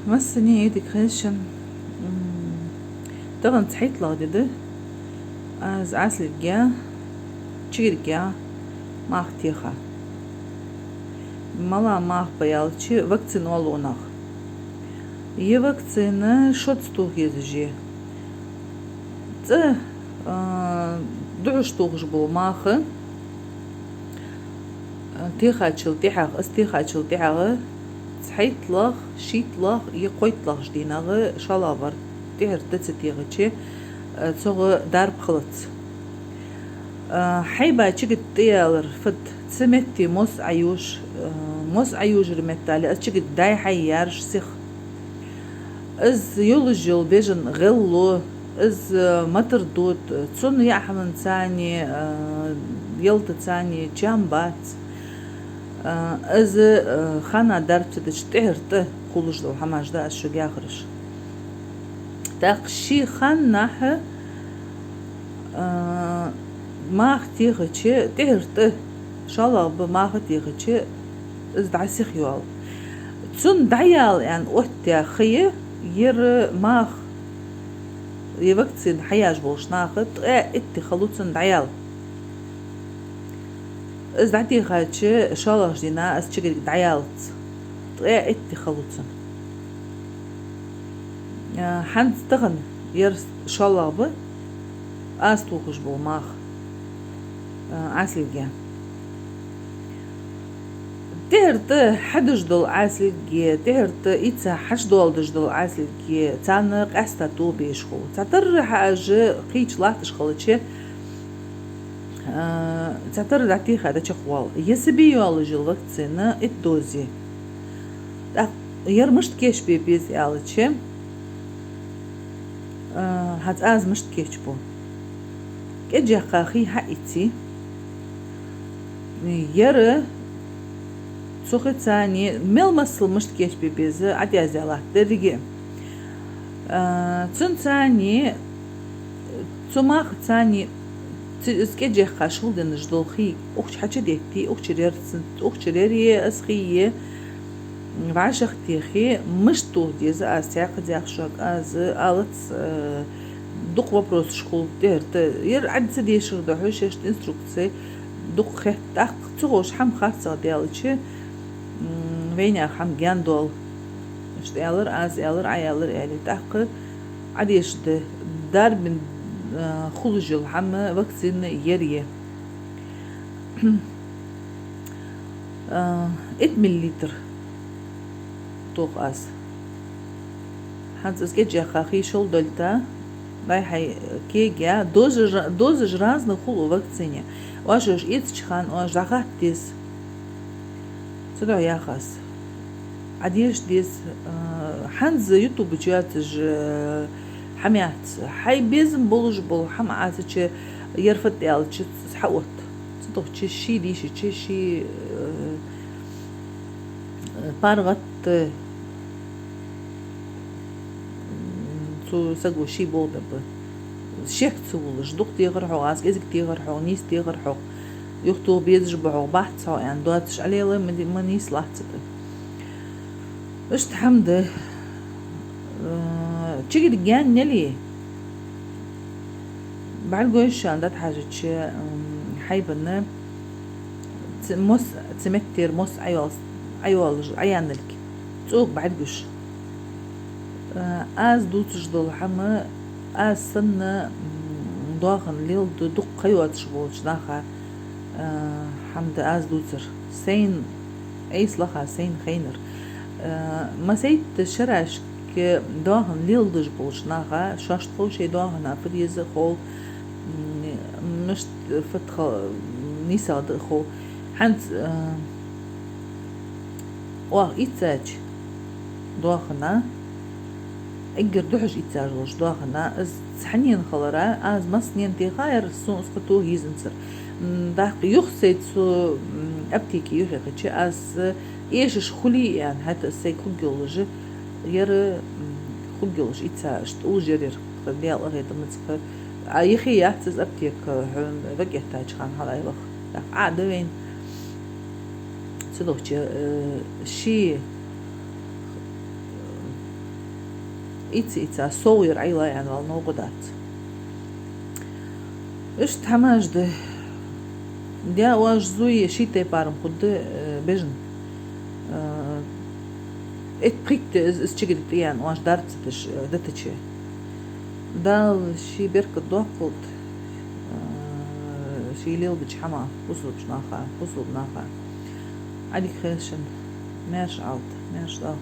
مسني ديكريشن طبعا صحيت لغدده از عسل الجا تشيرجا ما اختيخا مالا ما بيالتشي vakcin olunaq. Je vakcina šotstuh jezži. Це دعشتوغ جبو ماخ تيخاتشل تيحاغ استيخاتشل تيحاغ صحيت لغ شيت لغ يقويت لغ جديناغ شالافر تيهر تتسيغتشي تسوغ دارب خلط حيبا تشيك تيالر فد تسمتي موس عيوش رمتالي تشيك داي حيارش سيخ از يولجل بيجن غلو از متردود تسون يحمن ثاني يلت ثاني جامبات از خانا دربت تشتهرت خلوش دو حماش دا از شو جاخرش تاقشي خانح ما اختيغتشي تهرت شالله بما اختيغتشي از دعسيخ يوال تسون دعيال يعني اوتيا خيه ير ماخ يوكتسين حياج بوش ناخد اتي خلوصن دعيال از دعتي خاتشي شالله جدينا از تشكل دعيالت اتي خلوصن حنت تغن ير شالله ب از توخش بو ماخ عسل جا تهرت حدش دول عسل جا تهرت إيتسا حش دول دش دول عسل جا تانا قاستا تو بيشخو تعتر حاجة قيتش لاتش خلتشي تعتر دعتي خادا تشخوال يسبي يوالجي الوكتسينا الدوزي يرمشت كيش بيبيز يالتشي هات از مشت كيش بو كجا قاخي حقيتي يرى سوخت ثاني مل مسل مشت كيش بيبيز عدي ازالات درجة تون ثاني تماخ ثاني كجا قاشول دنج دولخي اوكش حاجة ديتي اوكش ريري اسخيه بعش اختيخي مشتو ديز اسياق ديخشق از آلت دوق вопрос школ дерт ер адс дешр да хөшэшт инструкцээ дуq хэтах цогош хам хатса дэлчи вэня хам гяндол штэлэр аз элэр аялэр эли тах адешт дарбин хулжил хам вакцин ерие 1 مللتر توق از ханц اسكجا خاخي شول دلتا باي حي كيجا دوز разных хулу вакцине واش ицчхан واش дагаттис сюда яхас адиш дис ханз ютуб чатж حميات حي بيزم بولج بول حماتش يرفت يالش حوت صدق شي دي شي بارغت سجوا شي بوده شيك تولج دق تيغر حو عاس ازك تيغر حو نيس تيغر حو يختو بيجبعو بحث سو يعني دواتش عليه ما نيس لحظة اشت حمد تشيك دجان نلي بعد قويش عندات حاجة شي حيبنا موس تمتر موس ايوالج عيانلك تسوق بعد قوش از دوتش دول حما از سنة دواخن ليل دق قيواتش بولش ناخا حمد از دوتر سين ايس لخا سين خينر ما سيت شراش ك دواخن ليل دج بولش ناخا شاشت خو شي دواخن افريز خو مشت فتخ نيسا خو حنت واه ايتاج دواخنا اجر دحش يتسارلوش داخنا از حنين خلرا از مسنين تي غير سون اسقطو هيزنسر داق يخسيت سو ابتيكي يخيخي از ايش خلي يعني حتى سي خجولج ير خجولج يتسارشت او جرير ديال غير متسخ يخي يحتز ابتيك وجهتاج خان هلا يلخ داق عادوين تدوش شي إيتsa صوير عيلا يعني والنوغدات إيش تحماج ده ديا واج زوي شيتي بارم خد بجن إت بريكت إز تشيجت يعني واج دارتش دتشي دال شي بيرك دوقت شي ليل بجحما وصل بناخا عادي خيشن ماش عالت ماش دال